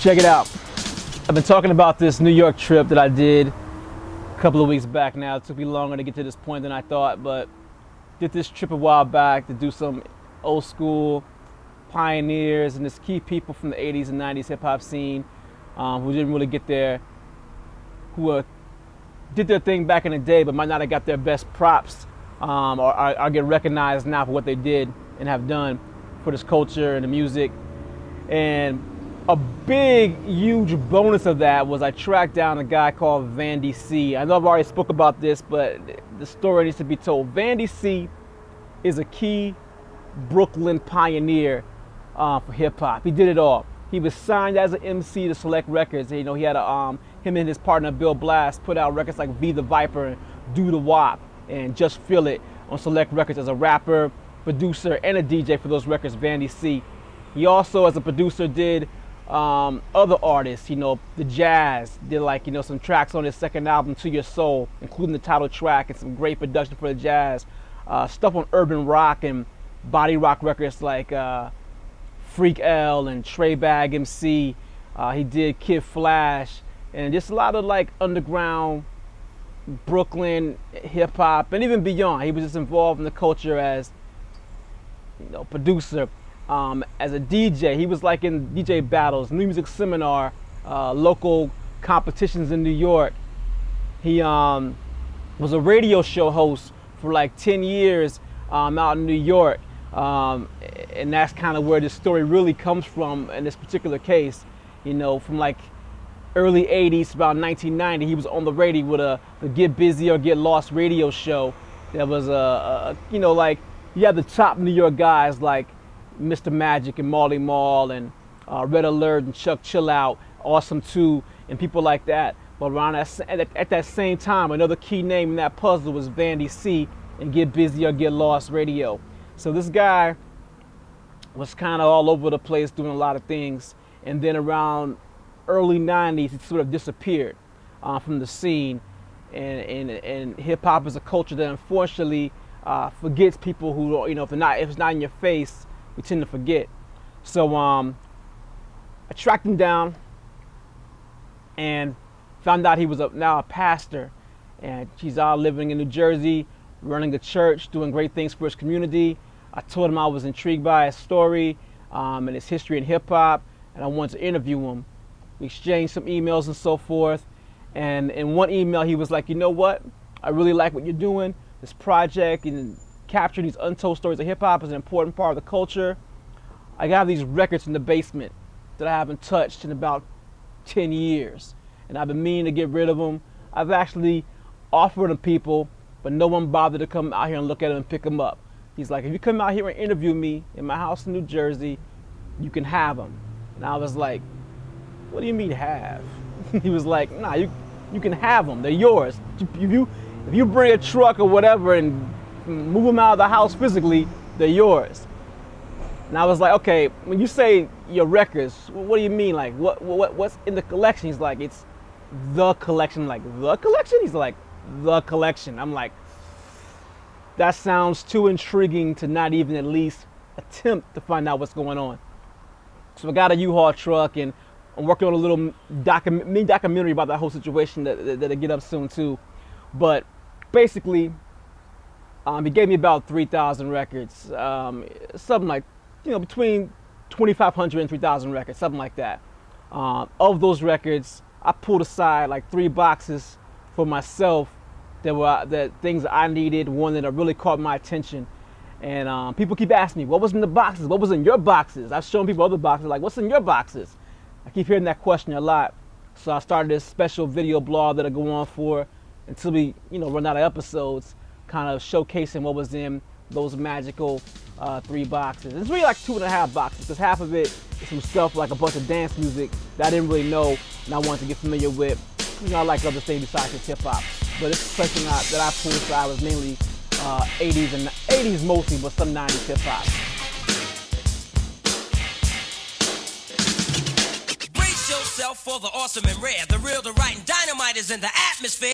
Check it out. I've been talking about this New York trip that I did a couple of weeks back now. It took me longer to get to this point than I thought, but did this trip a while back to do some old school pioneers and just key people from the 80s and 90s hip hop scene who didn't really get there, who did their thing back in the day but might not have got their best props or get recognized now for what they did and have done for this culture and the music. And a big, huge bonus of that was I tracked down a guy called Vandy C. I know I've already spoke about this, but the story needs to be told. Vandy C is a key Brooklyn pioneer for hip hop. He did it all. He was signed as an MC to Select Records. You know, he had him and his partner Bill Blast put out records like V the Viper and Do the Wop and Just Feel It on Select Records as a rapper, producer, and a DJ for those records, Vandy C. He also, as a producer, did other artists, you know, the Jazz, did like, you know, some tracks on his second album, To Your Soul, including the title track and some great production for the Jazz. Stuff on urban rock and body rock records like Freak L and Trey Bag MC. He did Kid Flash and just a lot of like underground Brooklyn hip hop and even beyond. He was just involved in the culture as, you know, producer. As a DJ, he was like in DJ battles, New Music Seminar, local competitions in New York. He was a radio show host for like 10 years out in New York. And that's kind of where this story really comes from in this particular case. You know, from like early 80s, about 1990, he was on the radio with the Get Busy or Get Lost radio show. That was, you know, like you have the top New York guys like Mr. Magic and Marley Marl and Red Alert and Chuck Chill Out, Awesome 2, and people like that. But around at that same time, another key name in that puzzle was Vandy C and Get Busy or Get Lost radio. So this guy was kind of all over the place doing a lot of things. And then around early 90s, he sort of disappeared from the scene. And hip hop is a culture that unfortunately forgets people who, you know, if it's not in your face, we tend to forget. So I tracked him down and found out he was now a pastor, and he's out living in New Jersey, running a church, doing great things for his community. I told him I was intrigued by his story and his history in hip hop, and I wanted to interview him. We exchanged some emails and so forth, and in one email he was like, you know what, I really like what you're doing, this project and capturing these untold stories of hip hop is an important part of the culture. I got these records in the basement that I haven't touched in about 10 years. And I've been meaning to get rid of them. I've actually offered them people, but no one bothered to come out here and look at them and pick them up. He's like, if you come out here and interview me in my house in New Jersey, you can have them. And I was like, what do you mean have? He was like, nah, you can have them. They're yours. If you bring a truck or whatever and move them out of the house physically, they're yours. And I was like, okay, when you say your records, what do you mean? Like, what's in the collection? He's like, it's the collection. Like, the collection? He's like, the collection. I'm like, that sounds too intriguing to not even at least attempt to find out what's going on. So I got a U-Haul truck and I'm working on a little mini documentary about that whole situation that'll get up soon too. But basically, he gave me about 3,000 records, something like, you know, between 2,500 and 3,000 records, something like that. Of those records, I pulled aside like 3 boxes for myself that were the things that I needed, one that really caught my attention. And people keep asking me, what was in the boxes? What was in your boxes? I've shown people other boxes, like, what's in your boxes? I keep hearing that question a lot. So I started this special video blog that'll go on for until we, you know, run out of episodes, kind of showcasing what was in those magical 3 boxes. It's really like 2.5 boxes, because half of it is some stuff like a bunch of dance music that I didn't really know and I wanted to get familiar with. You know, I like other things besides just hip hop. But this collection that I pulled aside was mainly 80s mostly, but some 90s hip hop. Brace yourself for the awesome and rare. The real, the right, and dynamite is in the atmosphere.